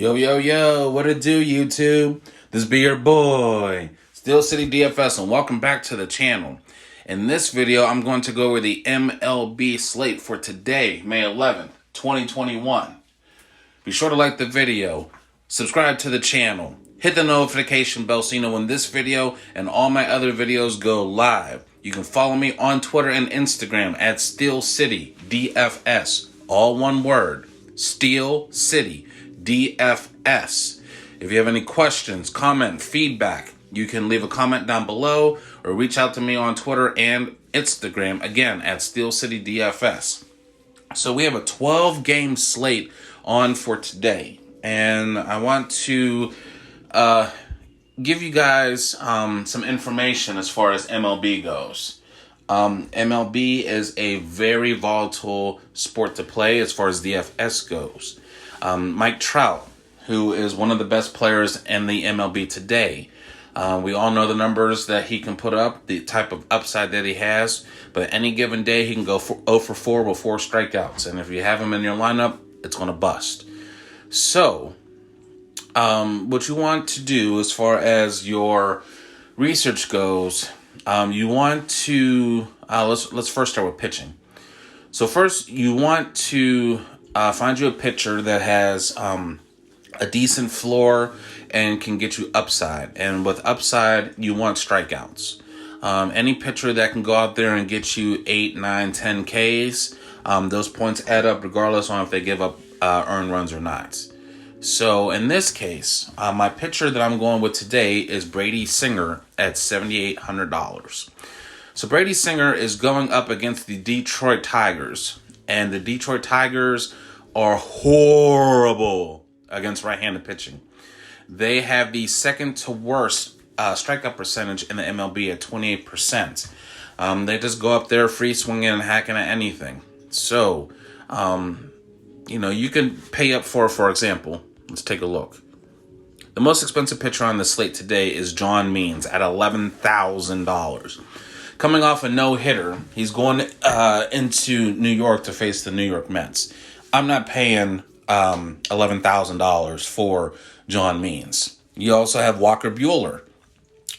Yo, yo, yo, what it do, YouTube? This be your boy, Steel City DFS, and welcome back to the channel. In this video, I'm going to go over the MLB slate for today, May 11th, 2021. Be sure to like the video, subscribe to the channel, hit the notification bell so you know when this video and all my other videos go live. You can follow me on Twitter and Instagram at Steel City DFS, all one word, Steel City DFS. If you have any questions, comment, feedback, you can leave a comment down below or reach out to me on Twitter and Instagram, again, at Steel City DFS. So we have a 12-game slate on for today, and I want to give you guys some information as far as MLB goes. MLB is a very volatile sport to play as far as DFS goes. Mike Trout, who is one of the best players in the MLB today. We all know the numbers that he can put up, the type of upside that he has. But any given day, he can go 0 for 4 with 4 strikeouts. And if you have him in your lineup, it's going to bust. So, what you want to do as far as your research goes, you want to, let's first start with pitching. So first, you want to find you a pitcher that has a decent floor and can get you upside. And with upside, you want strikeouts. Any pitcher that can go out there and get you 8, 9, 10 Ks, those points add up regardless on if they give up earned runs or not. So in this case, my pitcher that I'm going with today is Brady Singer at $7,800. So Brady Singer is going up against the Detroit Tigers. And the Detroit Tigers are horrible against right-handed pitching. They have the second to worst strikeout percentage in the MLB at 28%. They just go up there free swinging and hacking at anything. So, you can pay up for example, let's take a look. The most expensive pitcher on the slate today is John Means at $11,000. Coming off a no-hitter, he's going into New York to face the New York Mets. I'm not paying $11,000 for John Means. You also have Walker Buehler,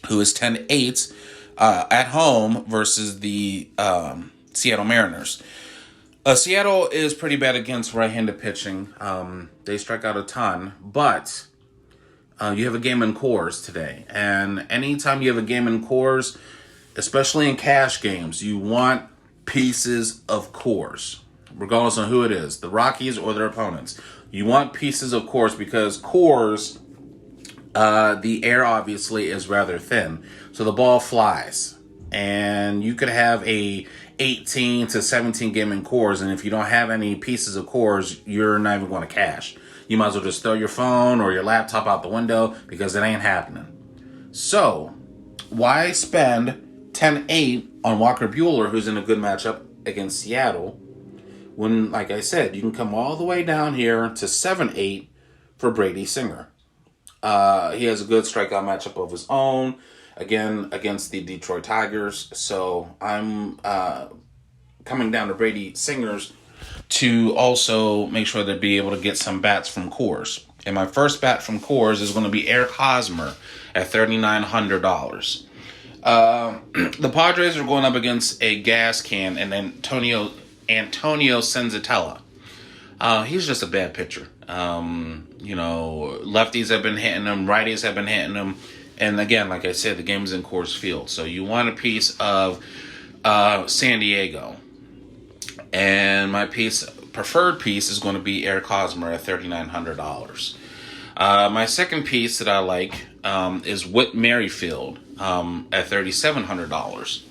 who is 10-8 at home versus the Seattle Mariners. Seattle is pretty bad against right-handed pitching. They strike out a ton, but you have a game in Coors today. And anytime you have a game in Coors, especially in cash games, you want pieces of Coors, regardless of who it is, the Rockies or their opponents. You want pieces of Coors because Coors, the air obviously is rather thin, so the ball flies. And you could have a 18 to 17 game in Coors, and if you don't have any pieces of Coors, you're not even going to cash. You might as well just throw your phone or your laptop out the window because it ain't happening. So, why spend 10-8 on Walker Buehler, who's in a good matchup against Seattle, when, like I said, you can come all the way down here to 7-8 for Brady Singer. He has a good strikeout matchup of his own, again, against the Detroit Tigers. So I'm coming down to Brady Singer's to also make sure to be able to get some bats from Coors. And my first bat from Coors is going to be Eric Hosmer at $3,900. The Padres are going up against a gas can and Antonio Senzatella. He's just a bad pitcher. Lefties have been hitting him, righties have been hitting him, and again, like I said, the game's in Coors Field, so you want a piece of San Diego. And my preferred piece is going to be Eric Hosmer at $3,900. My second piece that I like is Whit Merrifield at $3,700.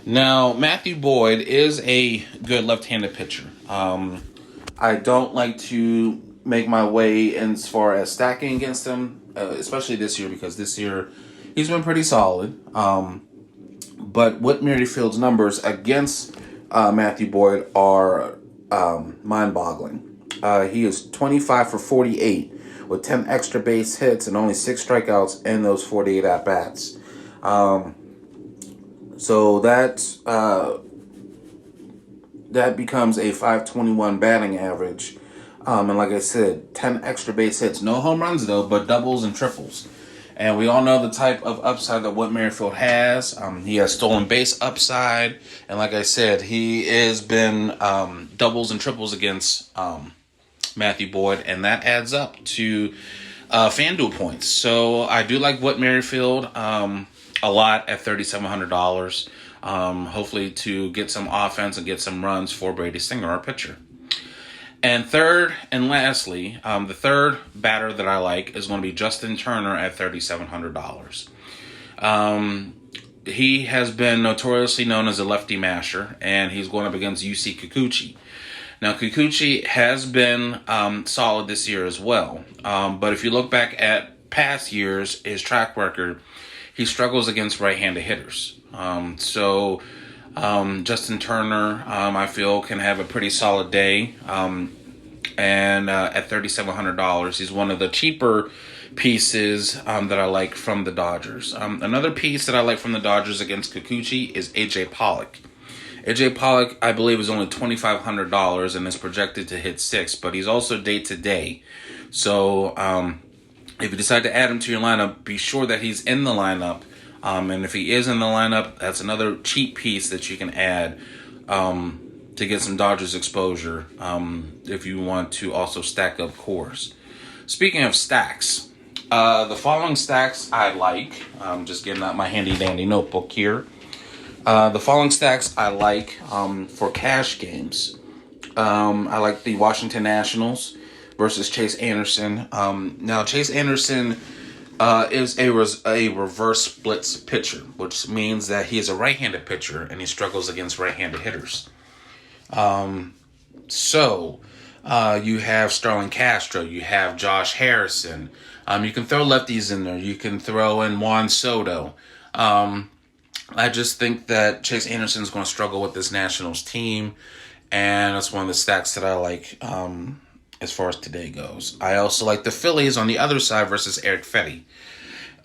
Now, Matthew Boyd is a good left-handed pitcher. I don't like to make my way as far as stacking against him, especially this year, because this year he's been pretty solid. But Whit Merrifield's numbers against Matthew Boyd are mind-boggling. He is 25 for 48 with 10 extra base hits and only 6 strikeouts in those 48 at-bats. So that becomes a .521 batting average And like I said, 10 extra base hits. No home runs, though, but doubles and triples. And we all know the type of upside that Whit Merrifield has. He has stolen base upside. And like I said, he has been doubles and triples against Matthew Boyd. And that adds up to Fanduel points. So I do like Whit Merrifield a lot at $3,700. Hopefully to get some offense and get some runs for Brady Singer, our pitcher. And third and lastly, the third batter that I like is going to be Justin Turner at $3,700. He has been notoriously known as a lefty masher, and he's going up against UC Kikuchi. Now, Kikuchi has been solid this year as well. But if you look back at past years, his track record, he struggles against right-handed hitters. Justin Turner, I feel, can have a pretty solid day. And at $3,700, he's one of the cheaper pieces that I like from the Dodgers. Another piece that I like from the Dodgers against Kikuchi is A.J. Pollock. A.J. Pollock, I believe, is only $2,500 and is projected to hit 6, but he's also day-to-day. So if you decide to add him to your lineup, be sure that he's in the lineup. And if he is in the lineup, that's another cheap piece that you can add to get some Dodgers exposure if you want to also stack up cores. Speaking of stacks, the following stacks I like. I'm just getting out my handy-dandy notebook here. The following stacks I like for cash games. I like the Washington Nationals versus Chase Anderson. Now, Chase Anderson is a reverse splits pitcher, which means that he is a right-handed pitcher and he struggles against right-handed hitters. You have Starlin Castro, you have Josh Harrison. You can throw lefties in there. You can throw in Juan Soto. I just think that Chase Anderson is going to struggle with this Nationals team, and that's one of the stacks that I like as far as today goes. I also like the Phillies on the other side versus Eric Fetty.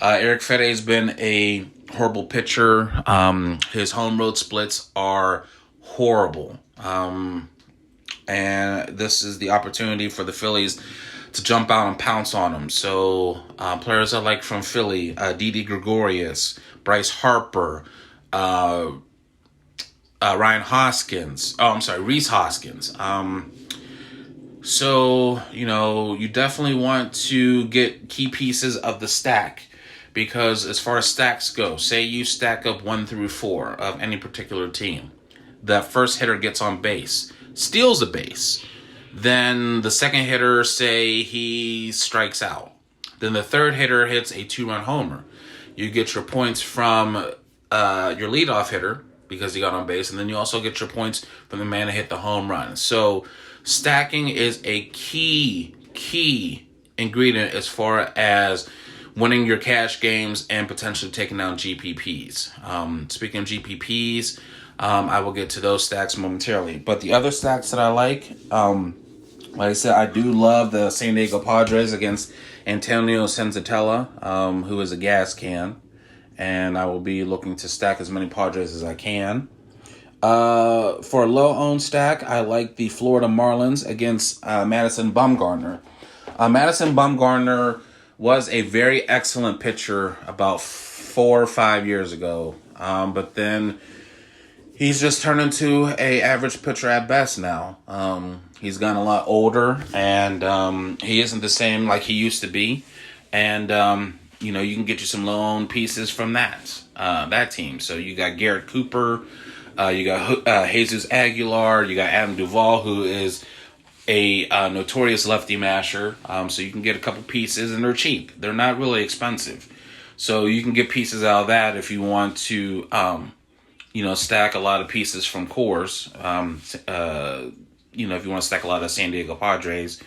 Eric Fetty has been a horrible pitcher. His home road splits are horrible. And this is the opportunity for the Phillies to jump out and pounce on him. So players I like from Philly, Didi Gregorius, Bryce Harper, Ryan Hoskins. Reese Hoskins. You definitely want to get key pieces of the stack, because as far as stacks go, say you stack up 1 through 4 of any particular team. The first hitter gets on base, steals a base. Then the second hitter, say he strikes out. Then the third hitter hits a 2-run homer. You get your points from your leadoff hitter because he got on base, and then you also get your points from the man that hit the home run. So stacking is a key ingredient as far as winning your cash games and potentially taking down GPPs. Speaking of GPPs, I will get to those stacks momentarily. But the other stacks that I like I said, I do love the San Diego Padres against Antonio Senzatella, who is a gas can. And I will be looking to stack as many Padres as I can. For a low-owned stack, I like the Florida Marlins against Madison Bumgarner. Madison Bumgarner was a very excellent pitcher about 4 or 5 years ago. But then he's just turned into an average pitcher at best now. He's gotten a lot older, and he isn't the same like he used to be. And, you can get you some loan pieces from that team. So you got Garrett Cooper, you got Jesus Aguilar, you got Adam Duvall, who is a notorious lefty masher. So you can get a couple pieces, and they're cheap. They're not really expensive. So you can get pieces out of that if you want to, stack a lot of pieces from cores. If you want to stack a lot of San Diego Padres,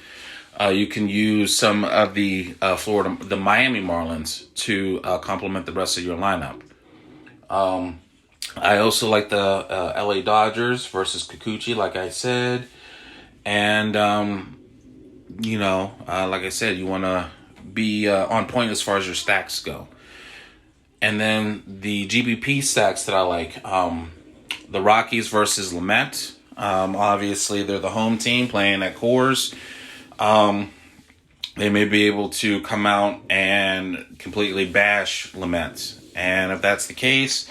you can use some of the the Miami Marlins to complement the rest of your lineup. I also like the LA Dodgers versus Kikuchi, like I said. And, like I said, you want to be on point as far as your stacks go. And then the GBP stacks that I like, the Rockies versus Lamet. Obviously, they're the home team playing at Coors. they may be able to come out and completely bash Lament. And if that's the case,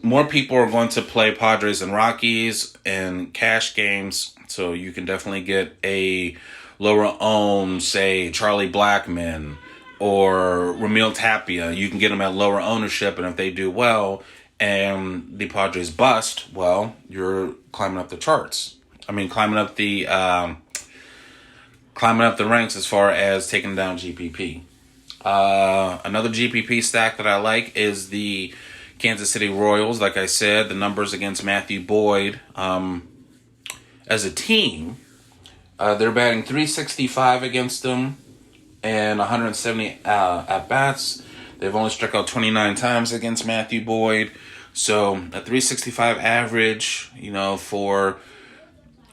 more people are going to play Padres and Rockies in cash games, so you can definitely get a lower owned, say, Charlie Blackmon or Ramil Tapia. You can get them at lower ownership, and if they do well and the Padres bust, well, you're climbing up the charts. I mean, climbing up the ranks as far as taking down GPP. Another GPP stack that I like is the Kansas City Royals. Like I said, the numbers against Matthew Boyd as a team, they're batting .365 against them and 170 at-bats. They've only struck out 29 times against Matthew Boyd. So a .365 average, for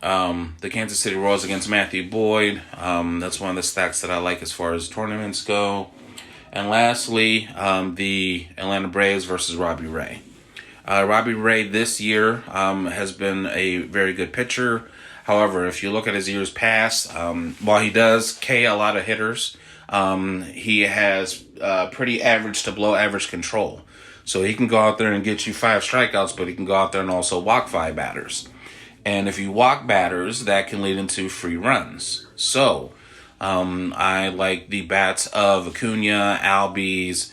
the Kansas City Royals against Matthew Boyd. That's one of the stacks that I like as far as tournaments go. And lastly, the Atlanta Braves versus Robbie Ray. Robbie Ray this year has been a very good pitcher. However, if you look at his years past, while he does K a lot of hitters, he has pretty average to below average control. So he can go out there and get you 5 strikeouts, but he can go out there and also walk 5 batters. And if you walk batters, that can lead into free runs. So I like the bats of Acuna, Albies,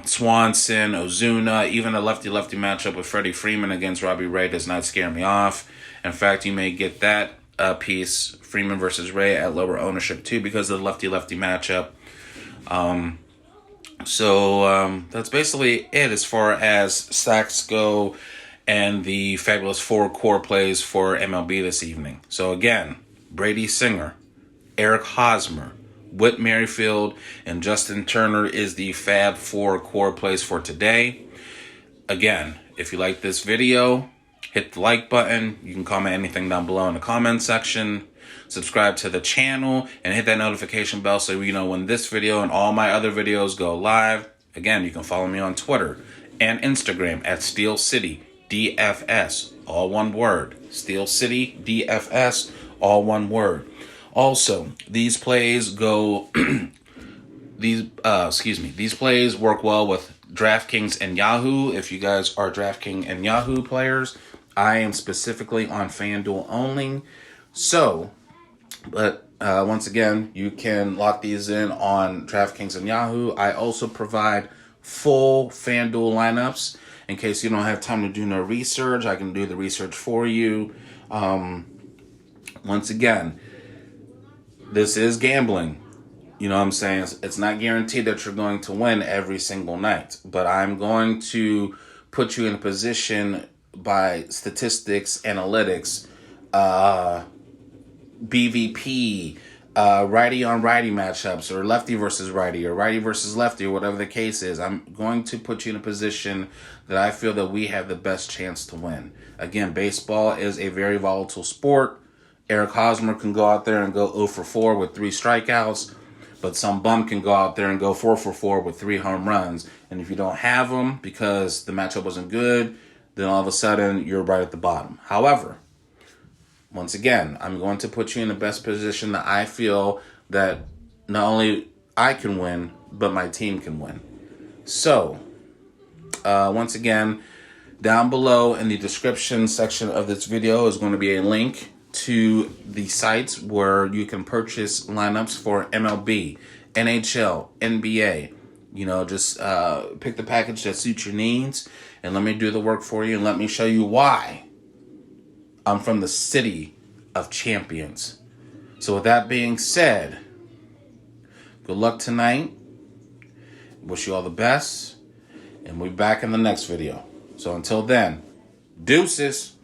Swanson, Ozuna. Even a lefty-lefty matchup with Freddie Freeman against Robbie Ray does not scare me off. In fact, you may get that piece, Freeman versus Ray, at lower ownership too because of the lefty-lefty matchup. So that's basically it as far as stacks go and the fabulous 4 core plays for MLB this evening. So again, Brady Singer, Eric Hosmer, Whit Merrifield, and Justin Turner is the Fab 4 core plays for today. Again, if you like this video, hit the like button. You can comment anything down below in the comment section. Subscribe to the channel and hit that notification bell so you know when this video and all my other videos go live. Again, you can follow me on Twitter and Instagram at Steel City DFS, all one word. Steel City DFS, all one word. Also, these plays go these plays work well with DraftKings and Yahoo. If you guys are DraftKings and Yahoo players, I am specifically on Fanduel only. So, but once again, you can lock these in on DraftKings and Yahoo. I also provide full Fanduel lineups in case you don't have time to do no research. I can do the research for you. Once again, this is gambling. You know what I'm saying? It's not guaranteed that you're going to win every single night, but I'm going to put you in a position by statistics, analytics, BVP, righty on righty matchups, or lefty versus righty, or righty versus lefty, or whatever the case is. I'm going to put you in a position that I feel that we have the best chance to win. Again, baseball is a very volatile sport. Eric Hosmer can go out there and go 0 for 4 with 3 strikeouts, but some bum can go out there and go 4 for 4 with 3 home runs. And if you don't have them because the matchup wasn't good, then all of a sudden you're right at the bottom. However, once again, I'm going to put you in the best position that I feel that not only I can win, but my team can win. So, once again, down below in the description section of this video is going to be a link to the sites where you can purchase lineups for MLB, NHL, NBA. Just pick the package that suits your needs and let me do the work for you and let me show you why I'm from the city of champions. So with that being said, good luck tonight. Wish you all the best. And we'll be back in the next video. So until then, deuces.